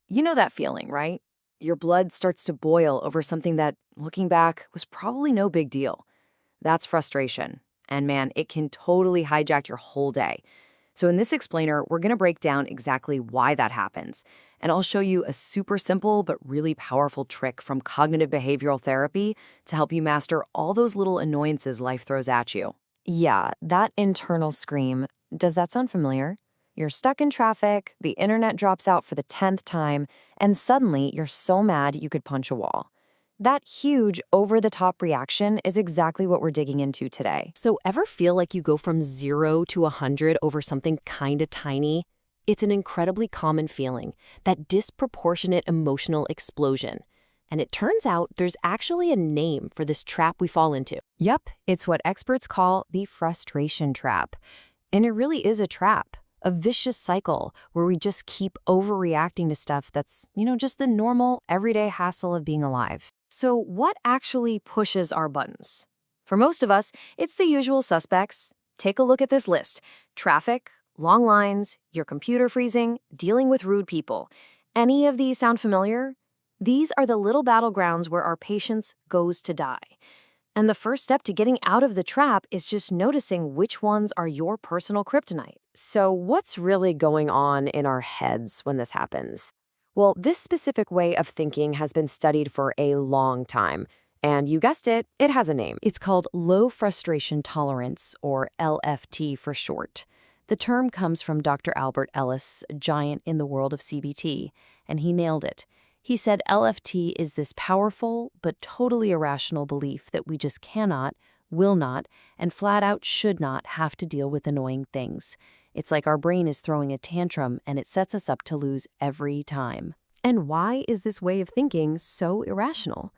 You know that feeling, right? Your blood starts to boil over something that, looking back, was probably no big deal. That's frustration. And man, it can totally hijack your whole day. So in this explainer, we're going to break down exactly why that happens. And I'll show you a super simple but really powerful trick from cognitive behavioral therapy to help you master all those little annoyances life throws at you. Yeah, that internal scream. Does that sound familiar? You're stuck in traffic, the internet drops out for the 10th time, and suddenly you're so mad you could punch a wall. That huge, over-the-top reaction is exactly what we're digging into today. So ever feel like you go from 0 to 100 over something kinda tiny? It's an incredibly common feeling, that disproportionate emotional explosion. And it turns out there's actually a name for this trap we fall into. Yep, it's what experts call the frustration trap. And it really is a trap. A vicious cycle where we just keep overreacting to stuff that's, just the normal, everyday hassle of being alive. So what actually pushes our buttons? For most of us, it's the usual suspects. Take a look at this list. Traffic, long lines, your computer freezing, dealing with rude people. Any of these sound familiar? These are the little battlegrounds where our patience goes to die. And the first step to getting out of the trap is just noticing which ones are your personal kryptonite. So what's really going on in our heads when this happens? Well, this specific way of thinking has been studied for a long time. And you guessed it, it has a name. It's called low frustration tolerance, or LFT for short. The term comes from Dr. Albert Ellis, a giant in the world of CBT, and he nailed it. He said LFT is this powerful but totally irrational belief that we just cannot, will not, and flat out should not have to deal with annoying things. It's like our brain is throwing a tantrum and it sets us up to lose every time. And why is this way of thinking so irrational?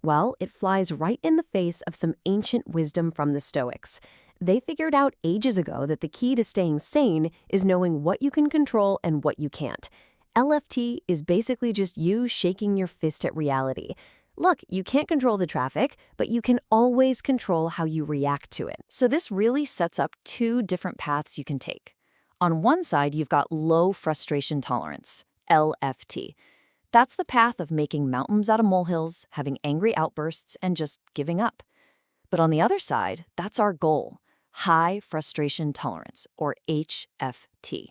Well, it flies right in the face of some ancient wisdom from the Stoics. They figured out ages ago that the key to staying sane is knowing what you can control and what you can't. LFT is basically just you shaking your fist at reality. Look, you can't control the traffic, but you can always control how you react to it. So this really sets up two different paths you can take. On one side, you've got low frustration tolerance, LFT. That's the path of making mountains out of molehills, having angry outbursts, and just giving up. But on the other side, that's our goal, high frustration tolerance, or HFT.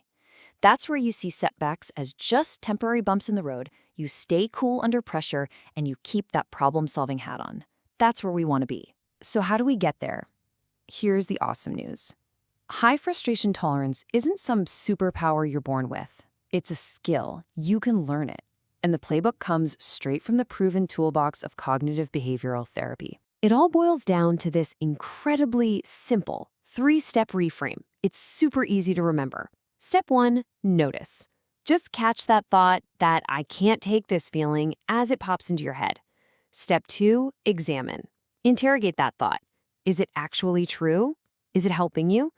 That's where you see setbacks as just temporary bumps in the road, you stay cool under pressure, and you keep that problem-solving hat on. That's where we want to be. So how do we get there? Here's the awesome news. High frustration tolerance isn't some superpower you're born with. It's a skill. You can learn it. And the playbook comes straight from the proven toolbox of cognitive behavioral therapy. It all boils down to this incredibly simple 3-step reframe. It's super easy to remember. Step 1, notice. Just catch that thought that I can't take this feeling as it pops into your head. Step 2, examine. Interrogate that thought. Is it actually true? Is it helping you?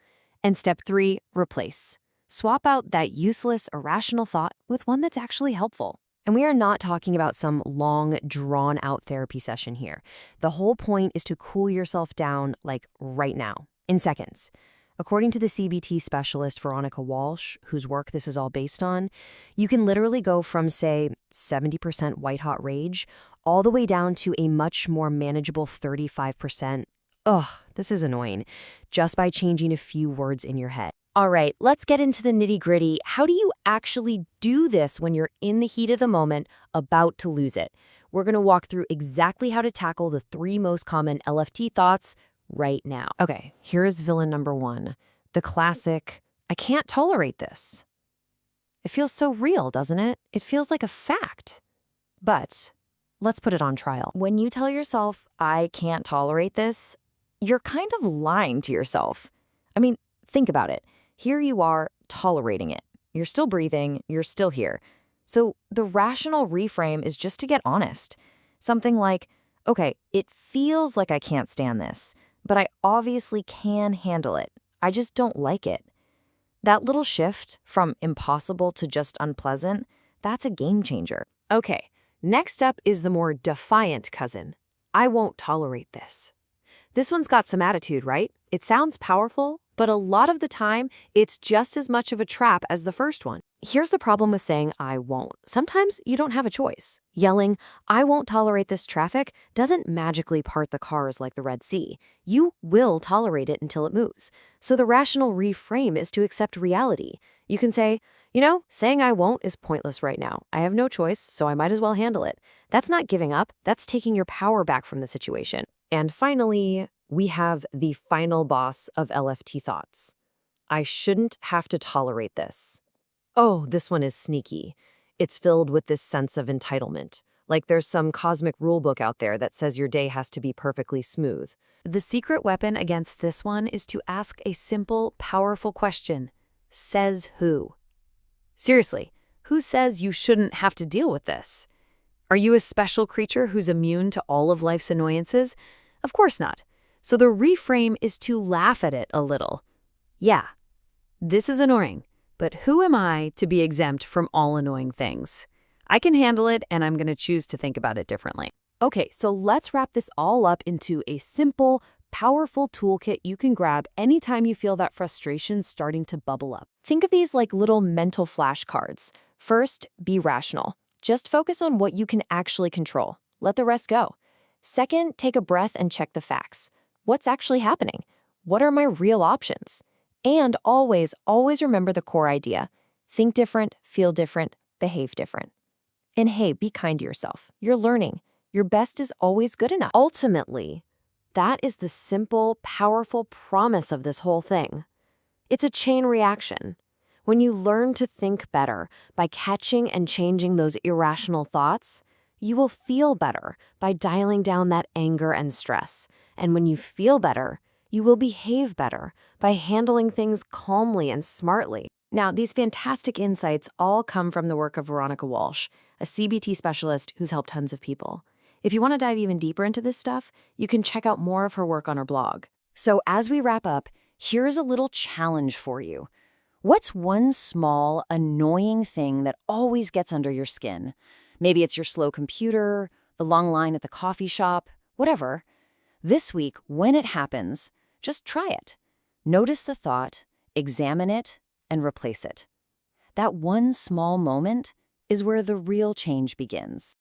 And step 3, replace. Swap out that useless, irrational thought with one that's actually helpful. And we are not talking about some long, drawn-out therapy session here. The whole point is to cool yourself down, like right now, in seconds. According to the CBT specialist Veronica Walsh, whose work this is all based on, you can literally go from, say, 70% white-hot rage all the way down to a much more manageable 35%, ugh, this is annoying, just by changing a few words in your head. All right, let's get into the nitty-gritty. How do you actually do this when you're in the heat of the moment, about to lose it? We're going to walk through exactly how to tackle the 3 most common LFT thoughts right now. Okay, here's villain number 1. The classic, I can't tolerate this. It feels so real, doesn't it? It feels like a fact. But let's put it on trial. When you tell yourself, I can't tolerate this, you're kind of lying to yourself. I mean, think about it. Here you are tolerating it. You're still breathing, you're still here. So the rational reframe is just to get honest. Something like, okay, it feels like I can't stand this, but I obviously can handle it. I just don't like it. That little shift from impossible to just unpleasant, that's a game changer. Okay, next up is the more defiant cousin. I won't tolerate this. This one's got some attitude, right? It sounds powerful, But a lot of the time, it's just as much of a trap as the first one. Here's the problem with saying I won't. Sometimes you don't have a choice. Yelling, I won't tolerate this traffic doesn't magically part the cars like the Red Sea. You will tolerate it until it moves. So the rational reframe is to accept reality. You can say, saying I won't is pointless right now. I have no choice, so I might as well handle it. That's not giving up. That's taking your power back from the situation. And finally, we have the final boss of LFT thoughts. I shouldn't have to tolerate this. Oh, this one is sneaky. It's filled with this sense of entitlement. Like there's some cosmic rulebook out there that says your day has to be perfectly smooth. The secret weapon against this one is to ask a simple, powerful question. Says who? Seriously, who says you shouldn't have to deal with this? Are you a special creature who's immune to all of life's annoyances? Of course not. So the reframe is to laugh at it a little. Yeah, this is annoying. But who am I to be exempt from all annoying things? I can handle it, and I'm going to choose to think about it differently. Okay, so let's wrap this all up into a simple, powerful toolkit you can grab anytime you feel that frustration starting to bubble up. Think of these like little mental flashcards. First, be rational. Just focus on what you can actually control. Let the rest go. Second, take a breath and check the facts. What's actually happening? What are my real options? And always remember the core idea. Think different, feel different, behave different. And hey, be kind to yourself. You're learning. Your best is always good enough. Ultimately, that is the simple, powerful promise of this whole thing. It's a chain reaction. When you learn to think better by catching and changing those irrational thoughts, you will feel better by dialing down that anger and stress. And when you feel better, you will behave better by handling things calmly and smartly. Now, these fantastic insights all come from the work of Veronica Walsh, a CBT specialist who's helped tons of people. If you want to dive even deeper into this stuff, you can check out more of her work on her blog. So as we wrap up, here's a little challenge for you. What's one small, annoying thing that always gets under your skin? Maybe it's your slow computer, the long line at the coffee shop, whatever. This week, when it happens, just try it. Notice the thought, examine it, and replace it. That one small moment is where the real change begins.